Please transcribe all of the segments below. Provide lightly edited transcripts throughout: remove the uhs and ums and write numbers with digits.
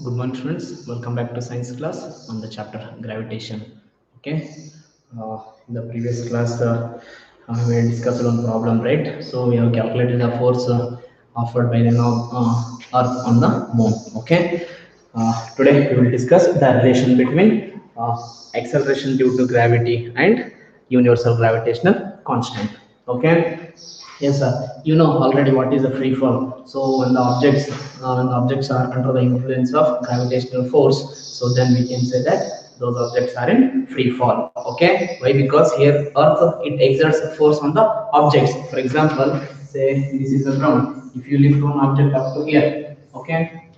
Good morning, students. Welcome back to science class on the chapter Gravitation. Okay. In the previous class, we had discussed one problem, right? So we have calculated the force offered by the Earth on the Moon. Okay. Today we will discuss the relation between acceleration due to gravity and universal gravitational constant. Okay. Yes, sir. You know already what is a free fall. So when the objects are under the influence of gravitational force, so then we can say that those objects are in free fall. Okay. Why? Because here Earth it exerts a force on the objects. For example, say this is the ground. If you lift one object up to here, okay.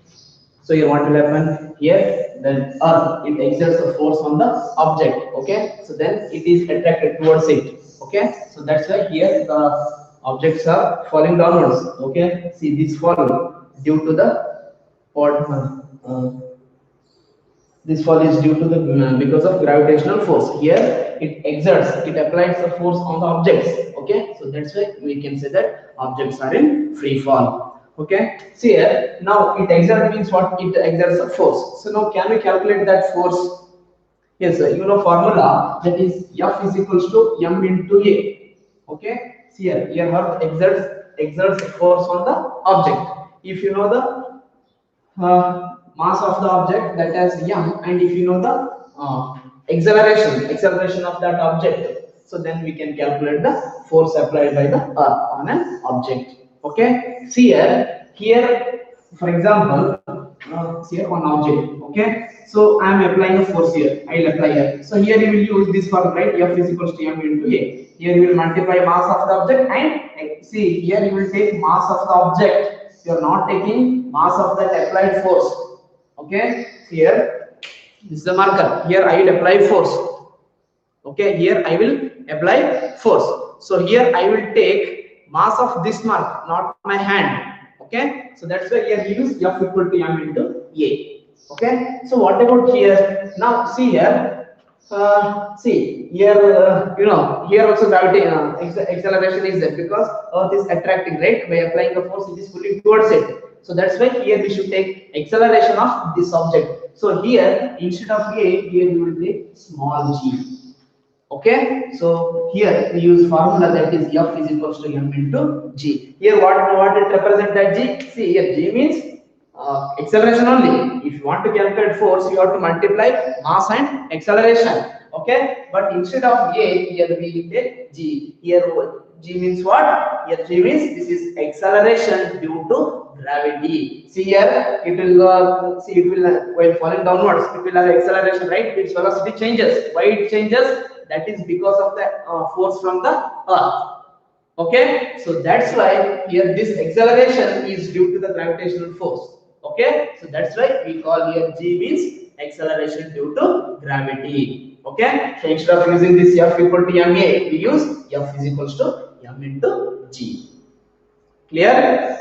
So here what will happen here? Then Earth it exerts a force on the object. Okay. So then it is attracted towards it. Okay. So that's why here the objects are falling downwards. Okay. See this fall due to the what? This fall is due to the because of gravitational force. Here it applies the force on the objects. Okay, so that's why we can say that objects are in free fall. Okay, see here now it exerts means what? It exerts a force. So now can we calculate that force? Yes, sir. You know formula that is F is equals to m into a. Okay, see here Earth exerts force on the object. If you know the mass of the object, that is m, and if you know the acceleration of that object, so then we can calculate the force applied by the earth on an object. Okay, see here for example, see here one object. Okay, so I am applying a force here. I will apply here. So here you will use this formula, right? F is equals to m into a. Here you will multiply mass of the object, and see here you will take mass of the object. You are not taking mass of that applied force. Okay, here this is the marker. Here I will apply force. Okay, here I will apply force. So here I will take mass of this mark, not my hand. Okay, so that's why here we use F equal to m into a. Okay, so what about here? Now see here. See here, here also gravity acceleration is there because Earth is attracting, right? By applying the force, it is pulling towards it. So that's why here we should take acceleration of this object. So here instead of a, here we will take small g. Okay, so here we use formula that is F is equals to m into g. Here what it represent that g? See here g means acceleration only. If you want to calculate force, you have to multiply mass and acceleration. Okay, but instead of a, here we take g. Here g means what? Here g means this is acceleration due to gravity. See here, it will while falling downwards, it will have acceleration, right? Its velocity changes. Why it changes? That is because of the force from the earth. Okay, so that's why here this acceleration is due to the gravitational force. Okay, so that's why we call here g means acceleration due to gravity. Okay, so instead of using this F equal to ma, we use F is equals to m into g. Clear?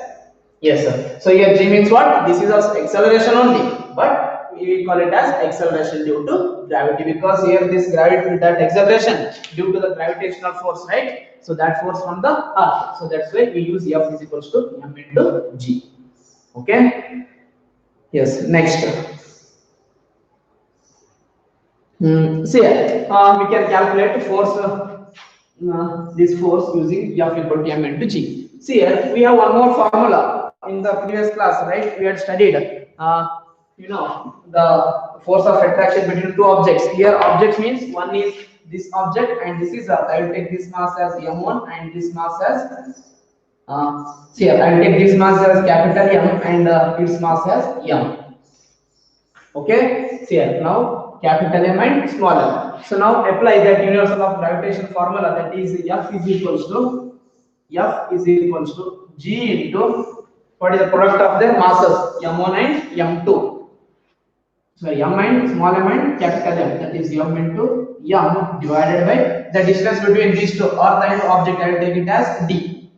Yes, sir. So here g means what? This is acceleration only, but we call it as acceleration due to gravity because here this gravity, that acceleration due to the gravitational force, right? So that force from the earth. So that's why we use F is equals to m into g. Okay. Yes. Next. See, we can calculate force. This force using F equal to m into g. See here, we have one more formula in the previous class, right? We had studied, the force of attraction between two objects. Here, objects means one is this object and this is Earth. I will take this mass as m1 and this mass as see here, I will take this mass as capital M and its mass as m. Okay, see here now capital M and small m. So now apply that universal of gravitation formula, that is F is equals to G into what is the product of their masses m1 and m2. So m and small m and capital M, that is m into m divided by the distance between these two earth and object. I will take it as d.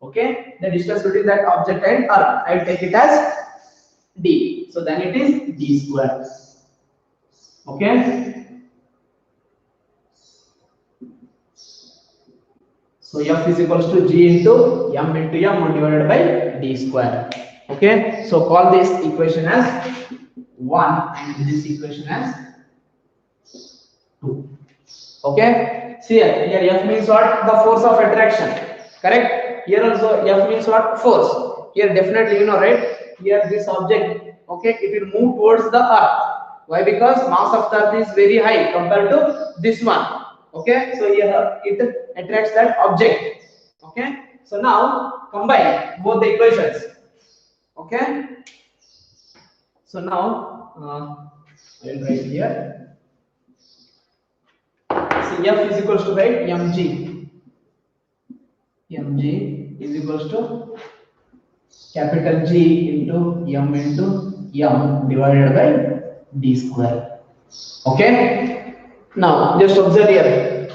Okay, the distance between that object and earth, I will take it as d. So then it is d square. Okay, so F is equals to G into m divided by d square. Okay, so call this equation as 1 and this equation as 2. Okay, see here F means what? The force of attraction, correct? Here also F means what? Force. Here definitely you know, right? Here this object, okay, it will move towards the earth. Why? Because mass of the earth is very high compared to this one. Okay, so here it attracts that object. Okay, so now combine both the equations. Okay, so now I will write here. See, F is equals to, right, mg. Mg is equals to capital G into m divided by d square. Okay. Now just observe here.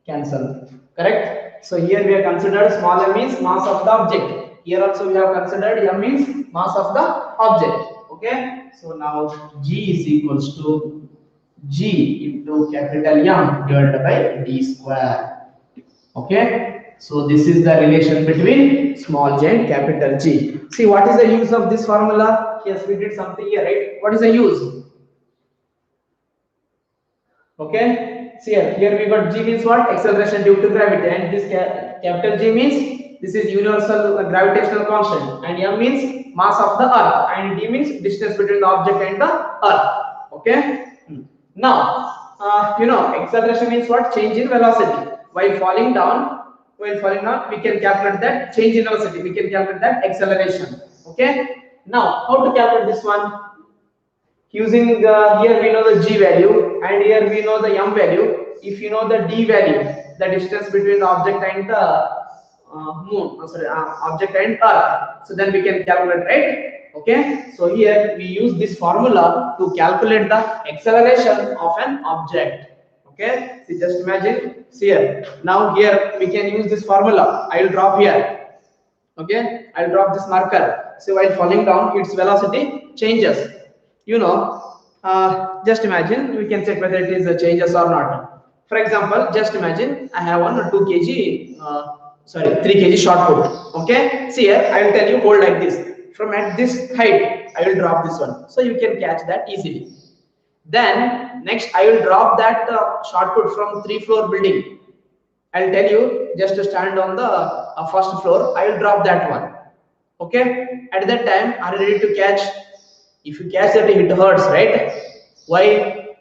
Cancel. Correct. So here we have considered small m means mass of the object. Here also we have considered m means mass of the object. Okay. So now G is equals to G into capital M divided by d square. Okay, so this is the relation between small g and capital G. See, what is the use of this formula? Yes, we did something here, right? What is the use? Okay, see here we got G means what? Acceleration due to gravity, and this capital G means this is universal gravitational constant, and M means mass of the earth, and D means distance between the object and the earth. Okay. Now, you know, acceleration means what? Change in velocity. While falling down, we can calculate that change in velocity. We can calculate that acceleration. Okay. Now, how to calculate this one? Using here we know the G value, and here we know the M value. If you know the D value, the distance between the object and the object and earth, so then we can calculate, right? Okay, so here we use this formula to calculate the acceleration of an object. Okay, so just imagine, see here, now here we can use this formula. I will drop here. Okay, I'll drop this marker. So while falling down, its velocity changes. You know, just imagine, we can check whether it is changes or not. For example, just imagine I have one 2 kg 3 kg shot put. Okay, see here I will tell you, hold like this. From at this height I will drop this one, so you can catch that easily. Then next I will drop that shot put from 3-floor building. I'll tell you, just to stand on the first floor, I will drop that one. Okay, at that time are you ready to catch? If you catch that, it hurts, right? Why?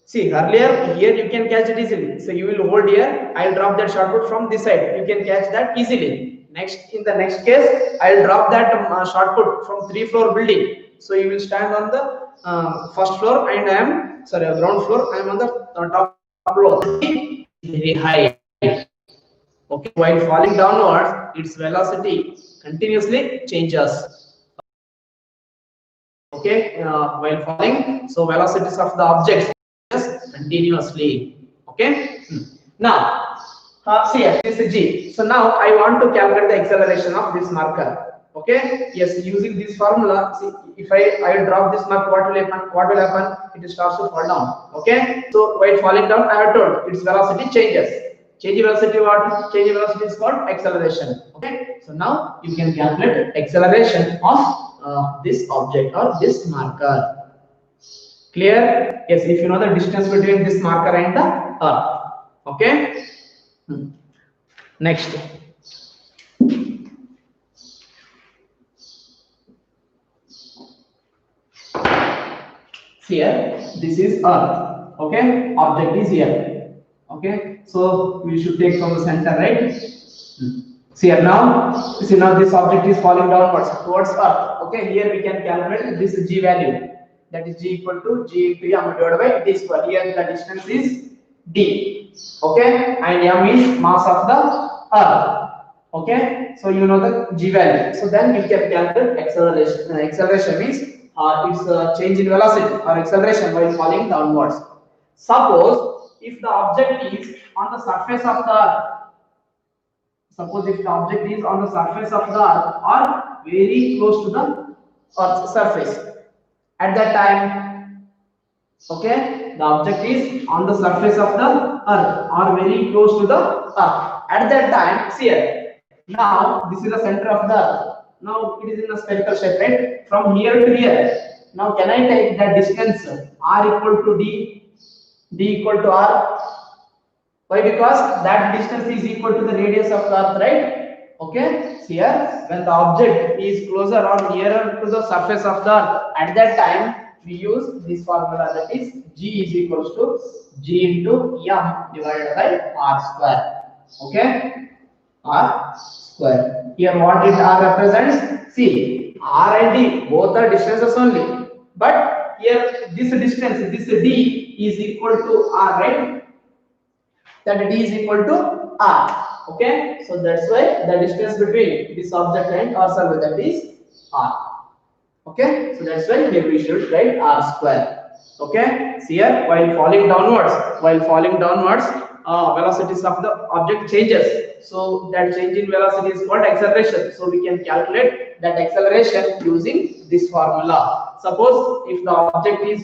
See, earlier here you can catch it easily, so you will hold here. I will drop that shot put from this side, you can catch that easily. Next, in the next case, I will drop that shot put from 3-floor building, so you will stand on the first floor, and I am ground floor, I am on the top floor. Very high. Okay, while falling downwards, its velocity continuously changes. Okay, while falling, so velocities of the objects changes continuously. Okay. Now, see here, this is G. So now I want to calculate the acceleration of this marker. Okay. Yes, using this formula. See, if I will drop this marker, what will happen? What will happen? It starts to fall down. Okay. So while falling down, I have told its velocity changes. Change velocity, what? Change velocity is called acceleration. Okay. So now you can calculate acceleration of this object or this marker. Clear? Yes. If you know the distance between this marker and the earth. Okay. Next. Here, this is earth. Okay. Object is here. Okay. So we should take from the center, right? See here now. See now this object is falling downwards towards earth. Okay. Here we can calculate this G value. That is G equal to G into M divided by D square. Here the distance is D. Okay. And M is mass of the earth. Okay. So you know the G value. So then we can calculate acceleration. Acceleration means it's a change in velocity or acceleration while falling downwards. Suppose if the object is on the surface of the earth. Suppose if the object is on the surface of the earth or very close to the earth's surface. At that time, okay, the object is on the surface of the earth or very close to the earth. At that time, see here. Now this is the center of the earth. Now it is in a spherical shape, right? From here to here. Now can I take the distance r equal to d equal to r? Why? Because that distance is equal to the radius of the earth, right? Okay. So here, when the object is closer or nearer to the surface of the earth, at that time we use this formula, that is G is equals to G into M divided by R square. Okay. R square. Here what it R represents? See, R and D both are distances only. But here this distance, this D is equal to R, right? That D is equal to R. Okay, so that's why the distance between this object and our surface, that is R. Okay, so that's why here we should write R square. Okay, so here while falling downwards, velocities of the object changes. So that change in velocity is called acceleration. So we can calculate that acceleration using this formula. Suppose if the object is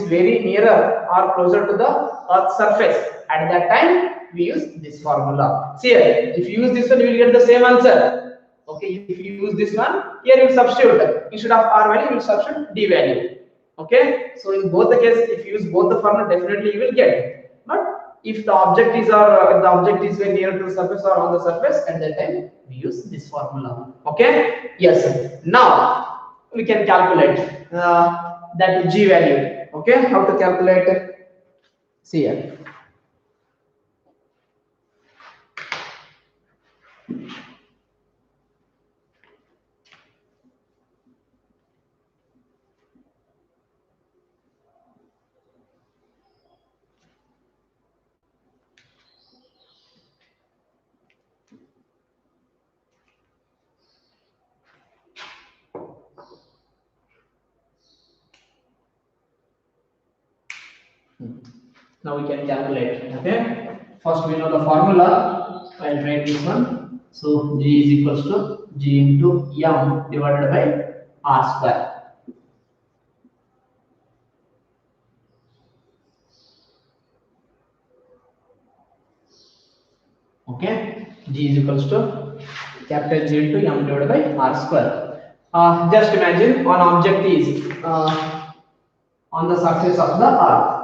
very nearer or closer to the earth's surface, at that time we use this formula. See here, if you use this one, you will get the same answer. Okay, if you use this one, here you substitute, instead of r value, you will substitute d value. Okay, so in both the cases, if you use both the formula, definitely you will get. But if the object is very near to the surface or on the surface, at that time we use this formula. Okay, yes. Now we can calculate that G value. Okay, how to calculate? See here. Now we can calculate. Okay, first we know the formula. I'll write this one. So G is equals to G into M divided by R square. Okay, G is equals to capital G into M divided by R square. Just imagine one object is on the surface of the earth.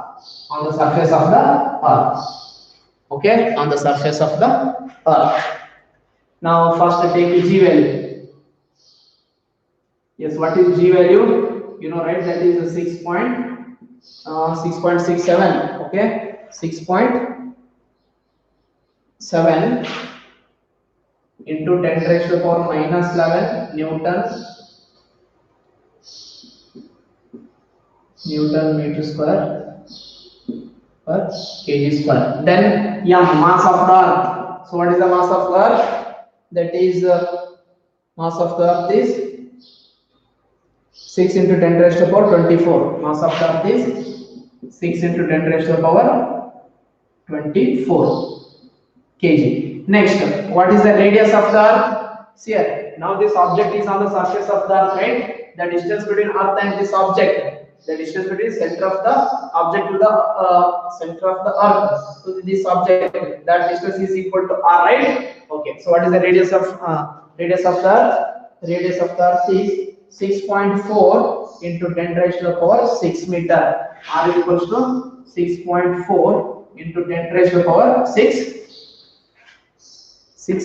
On the surface of the earth. Okay, on the surface of the earth. Now first take G value. Yes, what is G value? You know, right? That is 6.67. Okay, 6.7 into 10 raised to the power minus 11 Newton meter square per kg square. Then mass of the earth. So what is the mass of the earth? That is mass of the earth is 6 into 10 raised to the power 24. Mass of the earth is 6 into 10 raised to the power 24 kg. Next, what is the radius of the earth? See here, now this object is on the surface of the earth, right? The distance between earth and this object, the distance between center of the object to the center of the earth to this object, that distance is equal to r, right? Okay, so what is the radius of the earth? Radius of the earth is 6.4 into 10 raised to the power 6 meter. R is equals to 6.4 into 10 raised to the power 6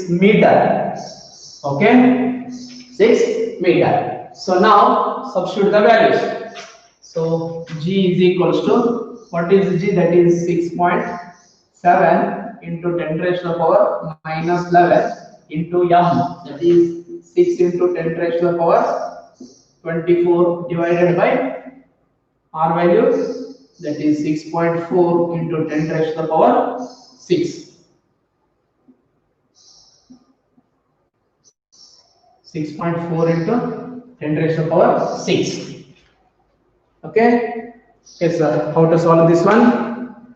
meter. Okay, 6 meter. So now substitute the values. So G is equals to, what is G? That is 6.7 into 10 raised to the power minus 11 into M, that is 6 into 10 raised to the power 24 divided by R values, that is 6.4 into 10 raised to the power 6. 6.4 into 10 raised to the power 6. Okay. Yes, sir. How to solve this one?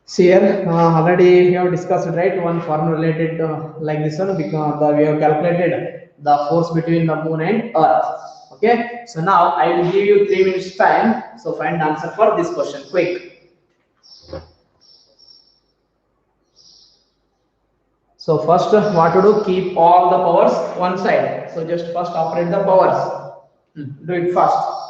See here, already we have discussed, right? One formula related like this one, because we have calculated the force between the moon and earth. Okay. So now I will give you 3 minutes time. So find the answer for this question. Quick. So first what to do? Keep all the powers one side. So just first operate the powers. Do it fast.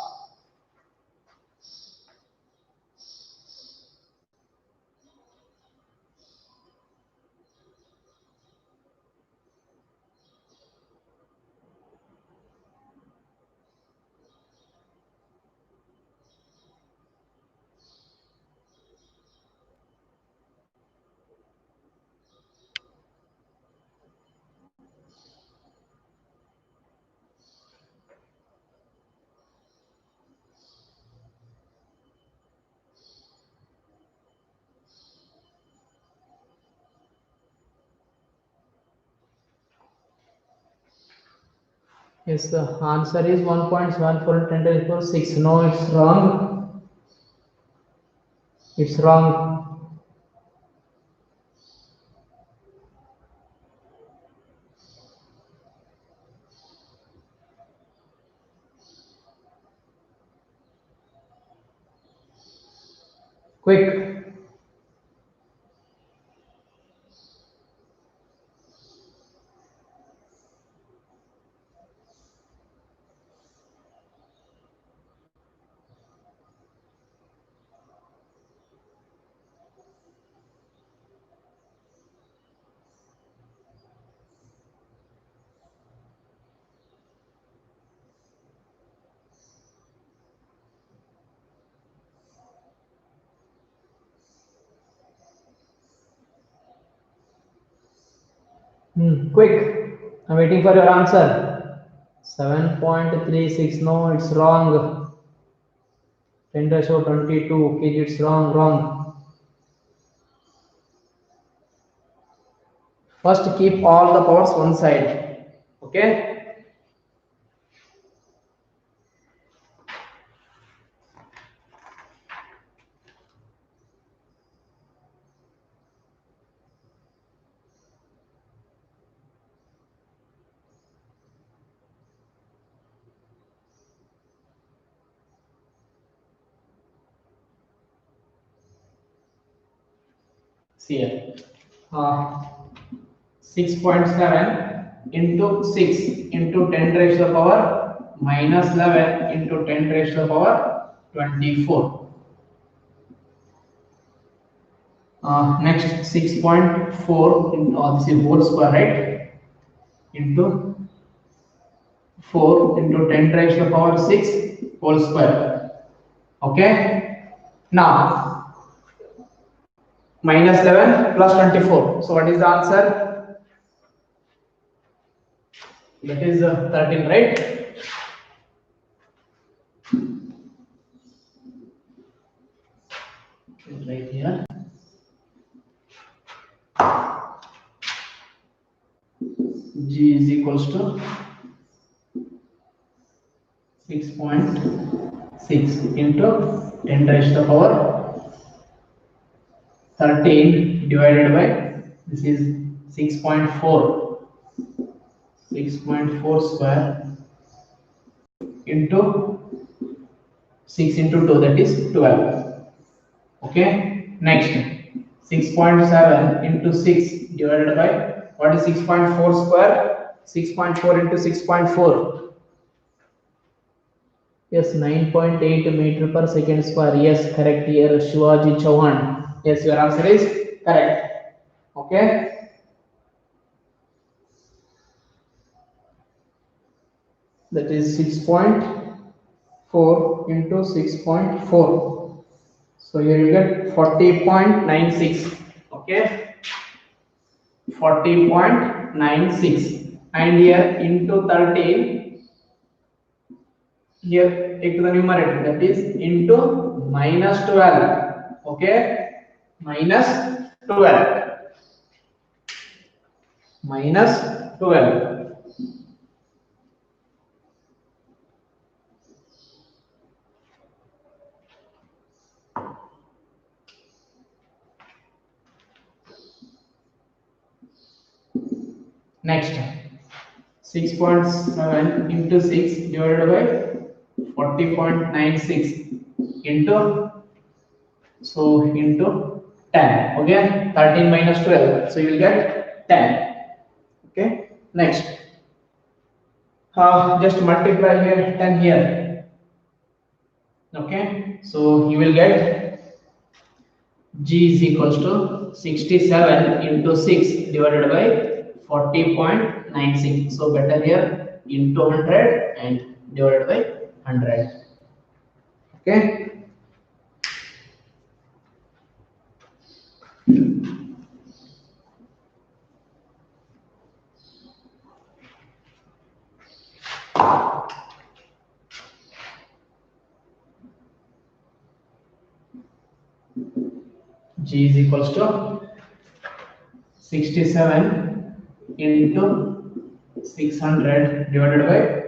Yes, the answer is 1.74 10 to the power 6. No, it's wrong. It's wrong. Quick. Quick. I'm waiting for your answer. 7.36. No, it's wrong. 10 to the power 22. Okay, it's wrong. Wrong. First keep all the powers one side. Okay. See here. 6.7 into 6 into 10 raised to the power minus 11 into 10 raised to the power 24. Next 6.4 into this is whole square, right? Into 4 into 10 raised to the power 6 whole square. Okay. Now minus 11 plus 24. So what is the answer? That is 13, right? Right here. G is equals to 6.6 into 10 raised to the power 13 divided by this is 6.4 square into 6 into 2, that is 12. Okay. Next 6.7 into 6 divided by what is 6.4 square? 6.4 into 6.4. Yes, 9.8 meter per second square. Yes, correct here, Shivaji Chauhan. Yes, your answer is correct. Okay. That is 6.4 into 6.4. So here you get 40.96. Okay. 40.96. And here into 13. Here take to the numerator, that is into minus 12. Okay. Minus 12. Minus 12. Next 6.7 into 6 divided by 40.96 into into 10. Okay, 13 minus 12. So you will get 10. Okay, next, just multiply here 10 here. Okay, so you will get G is equals to 67 into 6 divided by 40.96. So better here into 100 and divided by 100. Okay. G is equals to 67 into 600 divided by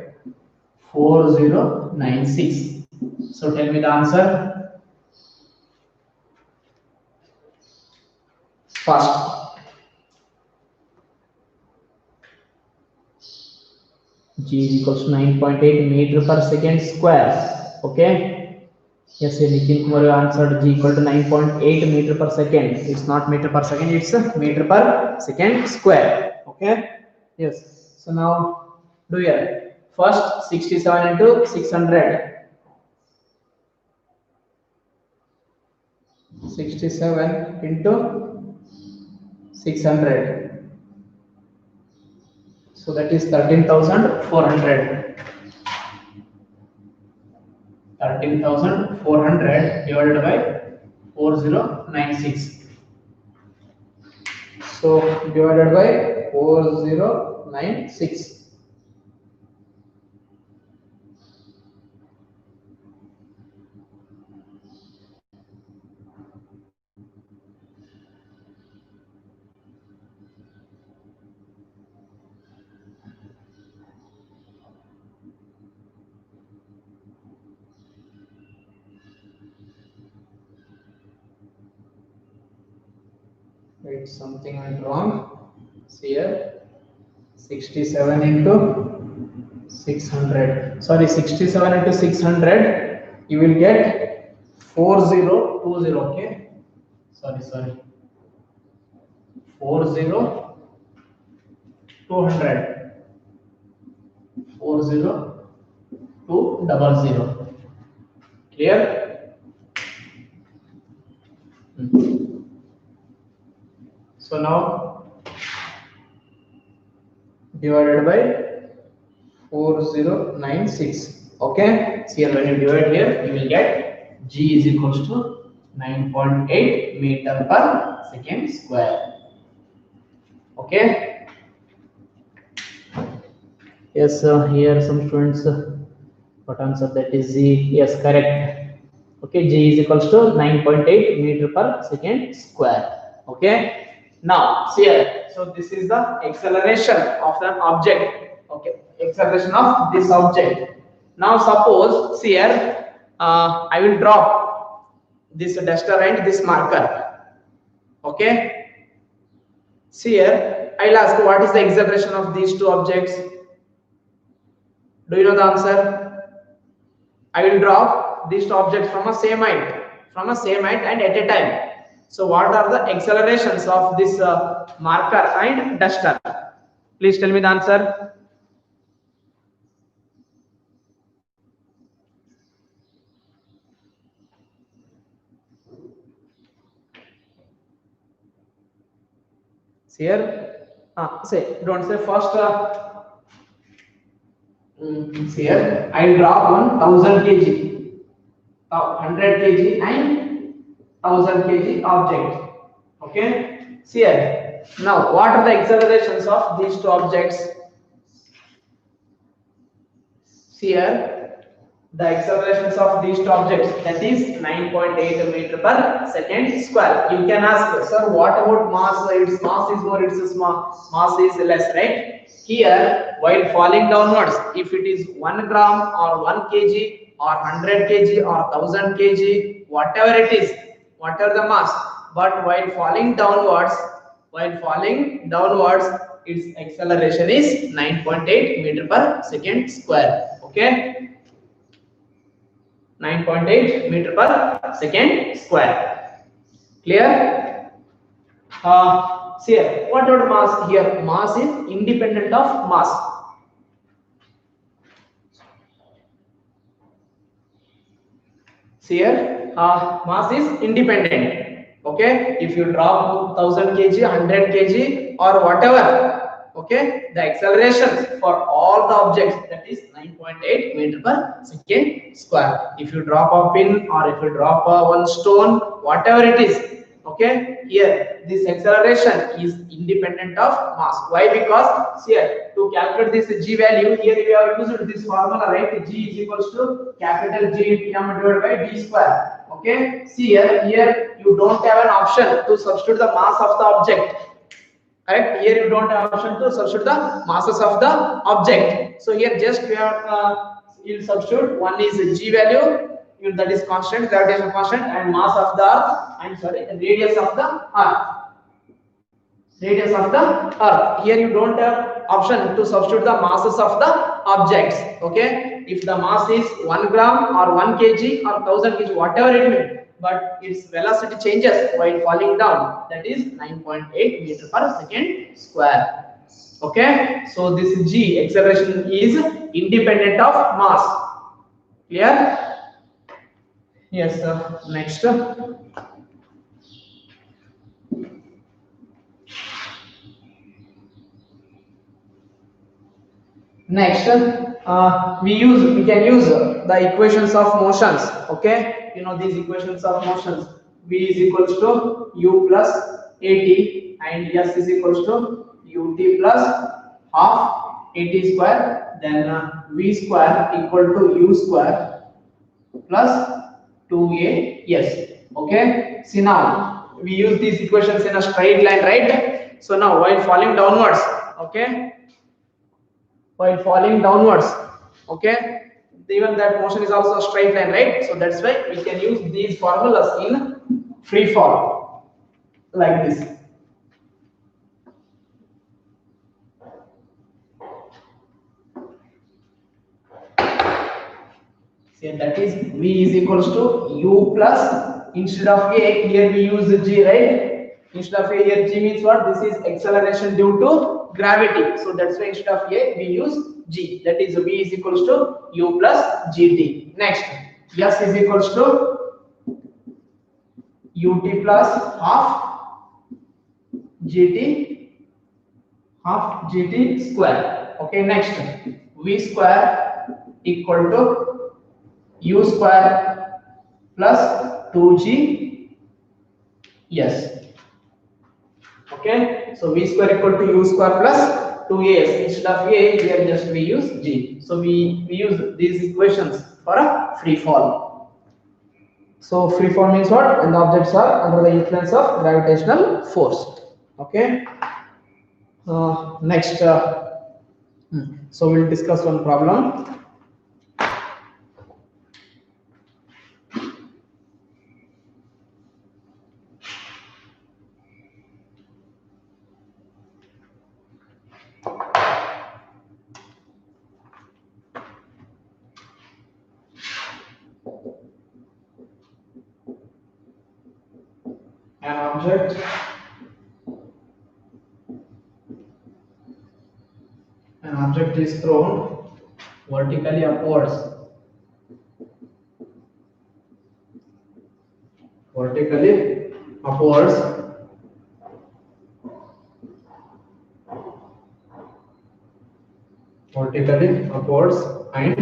4096. So tell me the answer first. G is equals to 9.8 meter per second square. Okay. Yes, Nitin Kumar answered G equal to 9.8 meter per second. It's not meter per second, it's meter per second square. Okay. Yes. So now do here. First 67 into 600. 67 into 600. So that is 13,400. 13,400 divided by 4096. So divided by 4096. Wait, something went wrong. See here, 67 into 600. Sorry, 67 into 600. You will get 4020. Okay. Sorry. 40200. 40200. Clear? So now divided by 4096. Okay. So here when you divide here, you will get G is equals to 9.8 meter per second square. Okay. Yes, here some students what answer that is Z. Yes, correct. Okay, G is equals to 9.8 meter per second square. Okay. Now see here. So this is the acceleration of an object. Okay, acceleration of this object. Now suppose see here, I will drop this duster and this marker. Okay. See here, I'll ask what is the acceleration of these two objects? Do you know the answer? I will drop these two objects from a same height, and at a time. So what are the accelerations of this marker and duster? Please tell me the answer. See here, don't say first. See here, I will drop 1000 kg, 100 kg and 1000 kg object. Okay. See here. Now, what are the accelerations of these two objects? See here, the accelerations of these two objects, that is 9.8 meter per second square. You can ask, sir, what about mass? Its mass is more, its mass is less, right? Here, while falling downwards, if it is 1 gram or 1 kg or 100 kg or 1000 kg, whatever it is, whatever the mass, but while falling downwards, its acceleration is 9.8 meter per second square. Okay, 9.8 meter per second square. Clear? See here, what about mass? Here, mass is independent of mass. See here, mass is independent. Okay, if you drop 1000 kg, 100 kg, or whatever, okay, the acceleration for all the objects, that is 9.8 meter per second square. If you drop a pin or if you drop one stone, whatever it is, okay, here this acceleration is independent of mass. Why? Because here, to calculate this g value, here we have used this formula, right? G is equals to capital G m divided by d square. Okay, see here you don't have an option to substitute the mass of the object. Correct? Here you don't have option to substitute the masses of the object. So here just we have you'll substitute. One is g value, that is constant, gravitational constant, and mass of the earth, and sorry, radius of the earth. Radius of the earth. Here you don't have option to substitute the masses of the objects. Okay, if the mass is 1 gram or 1 kg or 1000 kg, whatever it may be, but its velocity changes while falling down, that is 9.8 meter per second square. Okay, so this g acceleration is independent of mass. Clear? Yes, next. Next, we can use the equations of motions. Okay, you know these equations of motions. V is equals to u plus at and s is equals to ut plus half at square. Then v square equal to u square plus 2as. Okay. See now we use these equations in a straight line, right? So now while falling downwards, okay. While falling downwards, okay, even that motion is also a straight line, right? So that's why we can use these formulas in free fall like this. See, that is v is equals to u plus, instead of a here we use g, right? Instead of a here g means what? This is acceleration due to gravity. So that's why instead of a we use g. That is v is equals to u plus gt. Next, s is equals to ut plus half gt square. Okay, next v square equal to u square plus 2g. Yes. Okay, so v square equal to u square plus 2as. Instead of a here just we use g. So we use these equations for a free fall. So free fall means what? When the objects are under the influence of gravitational force. Okay. Next, so we'll discuss one problem. An object is thrown vertically upwards. Vertically upwards. Vertically upwards and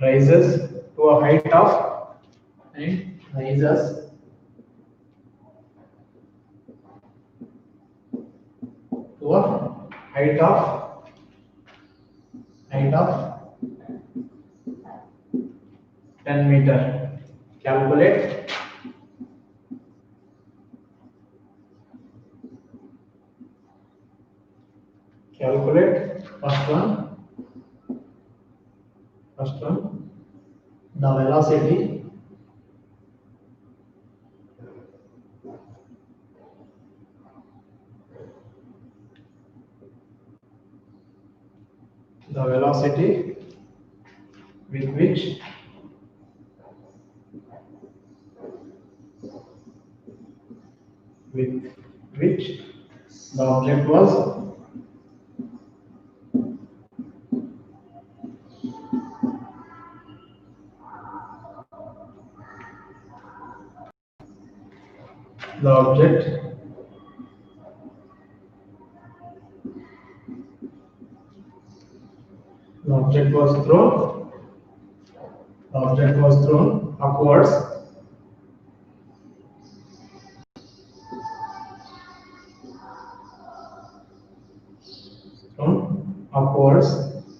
rises to a height of to a height of 10 meter. Calculate first one, the velocity with which with which the object was the object was thrown upwards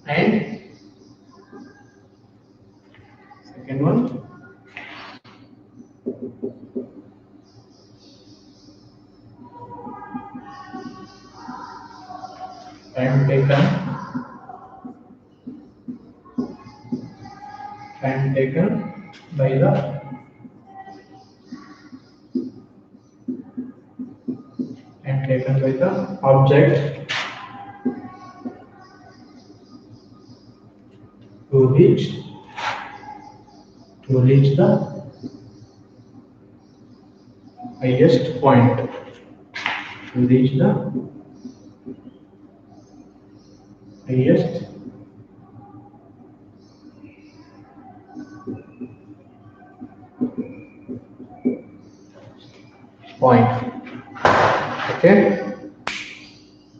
and second one time taken by the object to reach the highest point, to reach the highest point. Okay.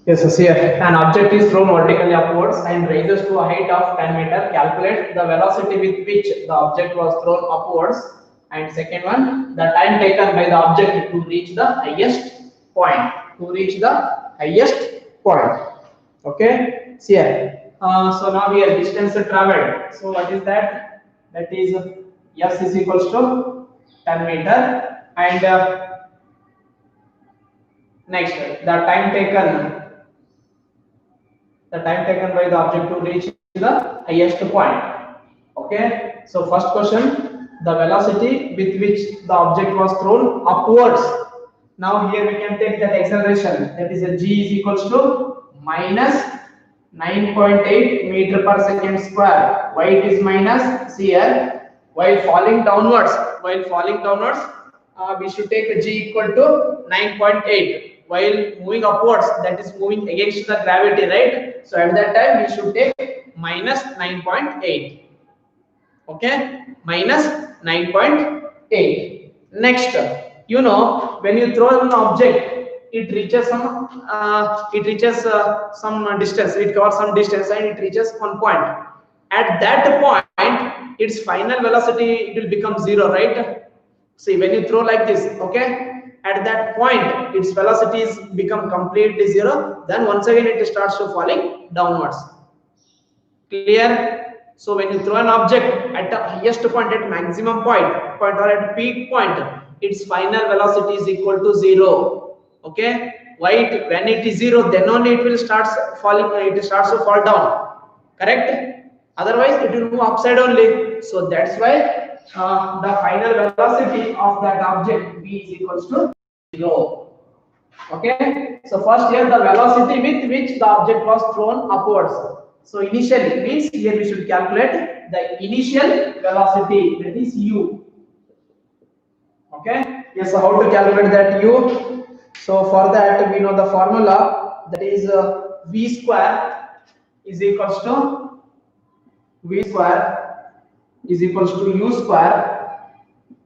Yes, so here an object is thrown vertically upwards and rises to a height of 10 meter. Calculate the velocity with which the object was thrown upwards. And second one, the time taken by the object to reach the highest point. Okay. See here. So now here distance traveled. So what is that? That is S is equals to 10 meter. And next, the time taken by the object to reach the highest point. Okay, so first question, the velocity with which the object was thrown upwards. Now here we can take that acceleration, that is a g is equals to minus 9.8 meter per second square. Why it is minus? See here, while falling downwards, we should take a g equal to 9.8. While moving upwards, that is moving against the gravity, right? So at that time we should take minus 9.8. Okay, minus 9.8. Next, you know, when you throw an object, it reaches some distance, it covers some distance and it reaches one point. At that point, its final velocity, it will become 0, right? See, when you throw like this, okay, at that point its velocities become completely 0, then once again it starts to falling downwards. Clear? So when you throw an object at the highest point, at maximum point or at peak point, its final velocity is equal to 0. Okay, why? When it is 0, then only it will start falling, it starts to fall down, correct? Otherwise it will move upside only. So that's why the final velocity of that object v is equals to 0. Okay, so first here the velocity with which the object was thrown upwards. So initially means here we should calculate the initial velocity, that is u. Okay, yes, so how to calculate that u? So for that we know the formula, that is v square is equals to u square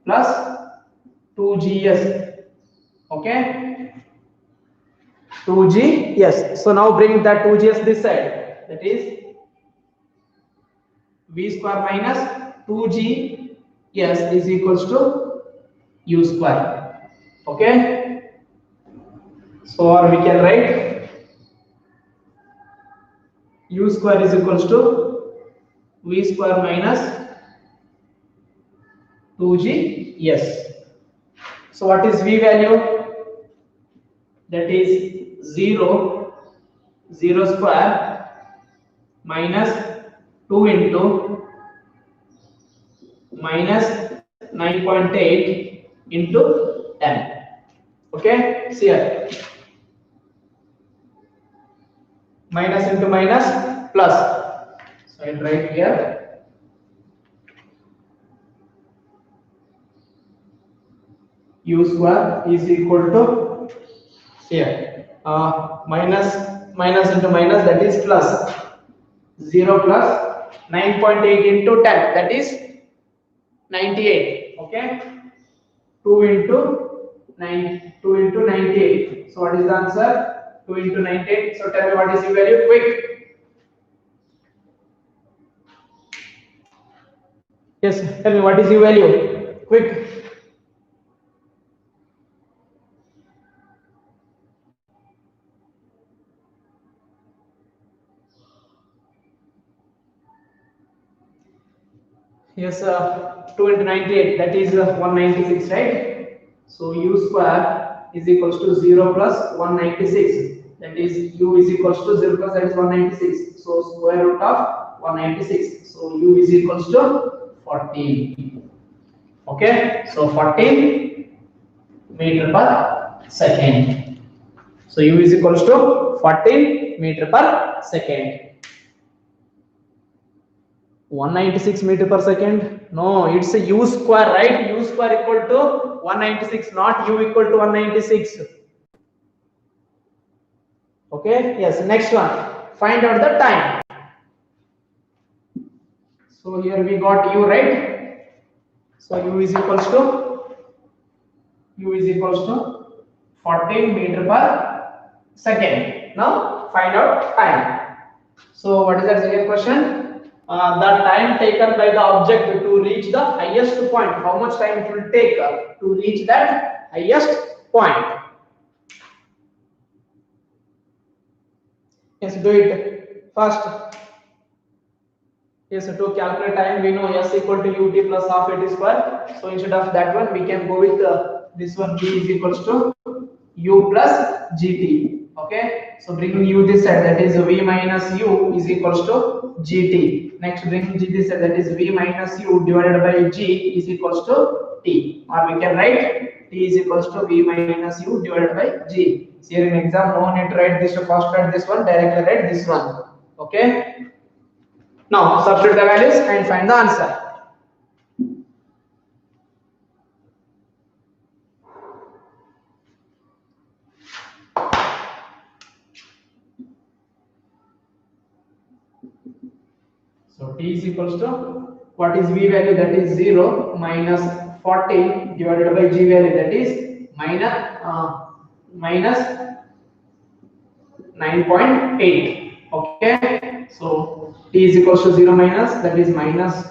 plus 2gs. Okay, 2gs. So now bring that 2gs this side, that is v square minus 2gs is equals to u square. Okay, so or we can write u square is equals to v square minus 2gs. So what is v value? That is 0 square minus 2 into minus 9.8 into 10. Okay, see here, minus into minus plus, so I'll write here u square is equal to Here minus into minus, that is plus 0 plus 9.8 into 10, that is 98. Okay, 2 into 98. So what is the answer? 2 into 98. So tell me what is the value quick. Yes, tell me what is the value quick. Yes, 2 into 98, that is 196, right? So u square is equals to 0 plus 196. That is u is equals to 0 plus, that is 196. So square root of 196. So u is equals to 14. Okay, so 14 meter per second. So u is equals to 14 meter per second. 196 meter per second? No, it's a u square, right? U square equal to 196, not u equal to 196. Okay, yes, next one. Find out the time. So here we got u, right? So u is equals to 14 meter per second. Now find out time. So what is the second question? The time taken by the object to reach the highest point. How much time it will take to reach that highest point? Yes, do it first. Yes, to calculate time, we know s equal to ut plus half at square. So instead of that one, we can go with this one. V is equals to u plus gt. Okay, so bringing u this side, that is v minus u is equals to gt. Next, bringing g this side, that is v minus u divided by g is equals to t. Or we can write t is equals to v minus u divided by g. So here in exam, no need to write this to first write this one, directly write this one. Okay. Now substitute the values and find the answer. So t is equals to, what is v value? That is 0 minus 14 divided by g value, that is minus 9.8. Okay, so t is equals to 0 minus, that is minus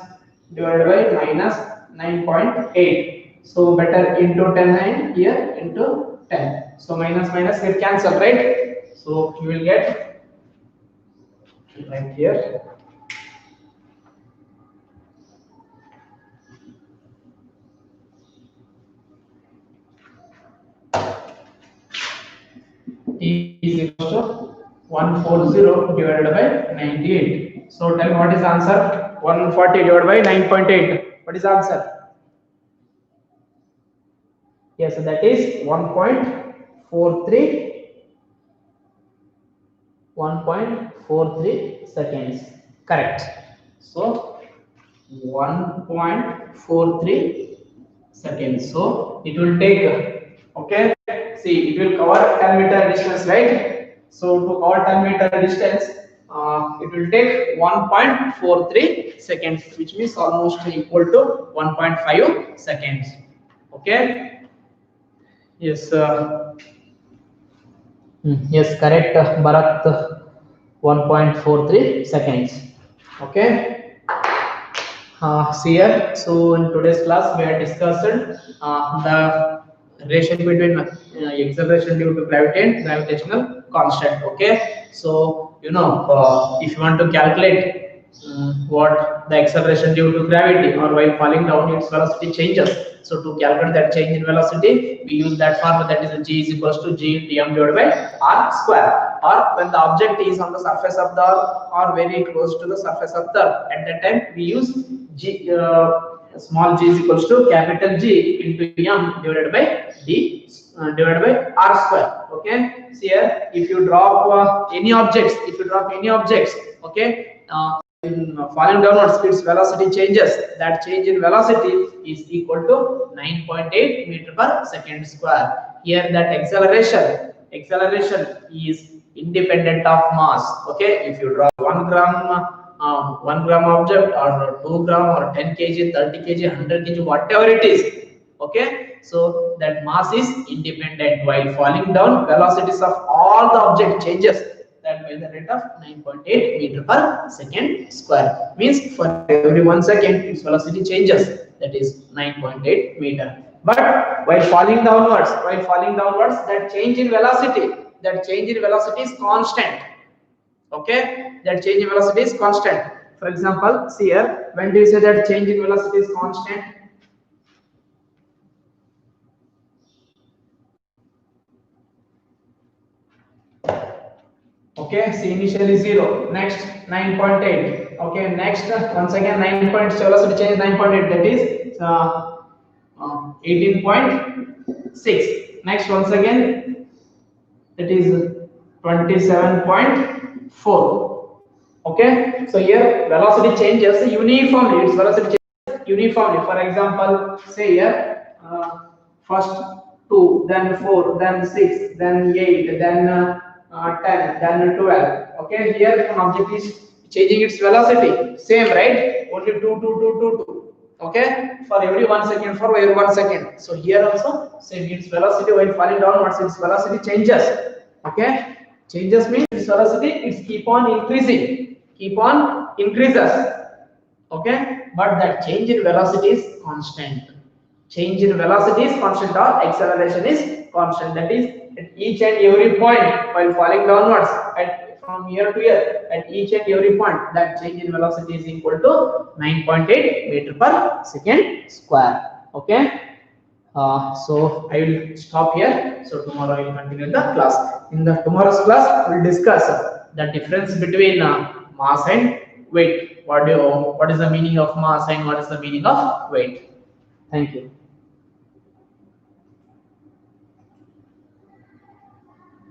divided by minus 9.8. So better into 10 here into 10. So minus minus get cancelled, right? So you will get right here. T is equal to 140 divided by 98. So tell me what is the answer? 140 divided by 9.8. What is the answer? Yes, that is 1.43 seconds. Correct. So 1.43 seconds. So it will take, okay, see, it will cover 10 meter distance, right? So to cover 10 meter distance, it will take 1.43 seconds, which means almost equal to 1.5 seconds. Okay. Yes. Yes, correct, Bharat. 1.43 seconds. Okay. See here. So in today's class, we have discussed the relation between acceleration due to gravity and gravitational constant. Okay. So if you want to calculate what the acceleration due to gravity or while falling down, its velocity changes. So to calculate that change in velocity, we use that formula, that is g is equals to g into m divided by r square. Or when the object is on the surface of the earth or very close to the surface of the earth, at that time we use g, small g is equals to capital G into m divided by d divided by r square. Okay. See here, if you drop any objects, okay, falling downwards, its velocity changes. That change in velocity is equal to 9.8 meter per second square. Here that acceleration Acceleration is independent of mass. Okay, if you draw 1 gram object or 2 gram or 10 kg, 30 kg, 100 kg, whatever it is. Okay, so that mass is independent. While falling down, velocities of all the object changes that by the rate of 9.8 meter per second square. Means for every 1 second its velocity changes, that is 9.8 meter. But while falling downwards, that change in velocity is constant. Okay, that change in velocity is constant. For example, see here, when do you say that change in velocity is constant? Okay, see initially 0, next 9.8. Okay, next once again 9 point velocity change 9.8, that is 18.6. Next once again that is 27.4. Okay, so here velocity changes uniformly. Its velocity changes uniformly. For example, say here first 2, then 4, then 6, then 8, then 10, then 12. Okay, here an object is changing its velocity. Same, right? Only 2, 2, 2, 2, 2. Okay, for every 1 second, for every 1 second. So here also same, its velocity while falling downwards, its velocity changes. Okay, changes means its velocity is keep on increasing, increases. Okay, but that change in velocity is constant. Change in velocity is constant or acceleration is constant. That is at each and every point while falling downwards, from here to here, at each and every point, that change in velocity is equal to 9.8 meter per second square. Okay. So I will stop here. So tomorrow I will continue the class. In the tomorrow's class, we will discuss the difference between mass and weight. What is the meaning of mass and what is the meaning of weight? Thank you.